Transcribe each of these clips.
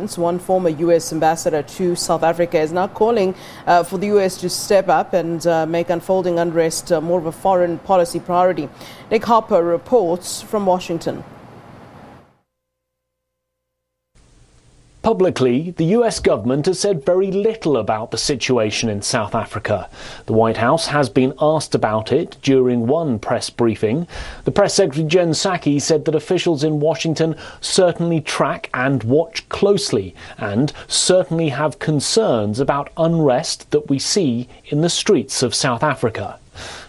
One former U.S. ambassador to South Africa is now calling for the U.S. to step up and make unfolding unrest more of a foreign policy priority. Harper reports from Washington. Publicly, the US government has said very little about the situation in South Africa. The White House has been asked about it during one press briefing. The Press Secretary Jen Psaki said that officials in Washington certainly track and watch closely and certainly have concerns about unrest that we see in the streets of South Africa.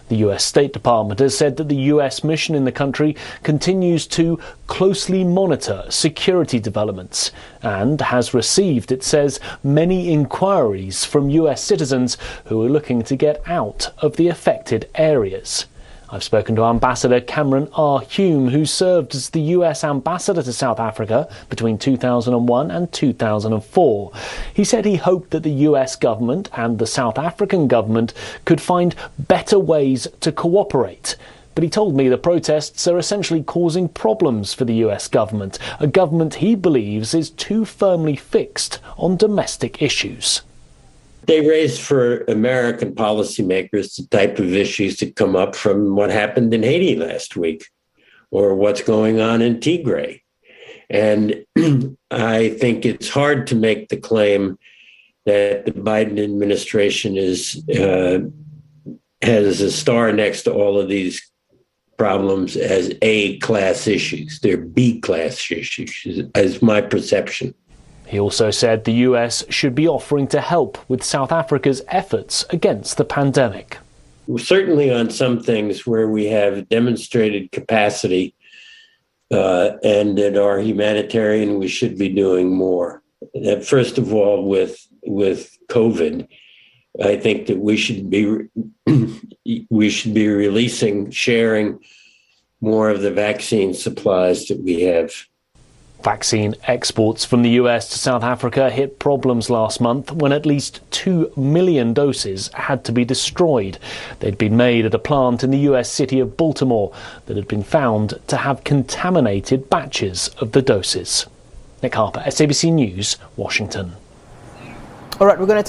The US State Department has said that the US mission in the country continues to closely monitor security developments and has received, it says, many inquiries from US citizens who are looking to get out of the affected areas. I've spoken to Ambassador Cameron R. Hume, who served as the US ambassador to South Africa between 2001 and 2004. He said he hoped that the US government and the South African government could find better ways to cooperate. But he told me the protests are essentially causing problems for the US government, a government he believes is too firmly fixed on domestic issues. They raised for American policymakers the type of issues that come up from what happened in Haiti last week or what's going on in Tigray. And I think it's hard to make the claim that the Biden administration has a star next to all of these problems as A-class issues. They're B-class issues, as my perception. He also said the US should be offering to help with South Africa's efforts against the pandemic. Certainly on some things where we have demonstrated capacity and that are humanitarian, we should be doing more. First of all, with COVID, I think that we should be releasing, sharing more of the vaccine supplies that we have. Vaccine exports from the US to South Africa hit problems last month when at least 2 million doses had to be destroyed. They'd been made at a plant in the US city of Baltimore that had been found to have contaminated batches of the doses. Harper, SABC News, Washington. All right, we're going to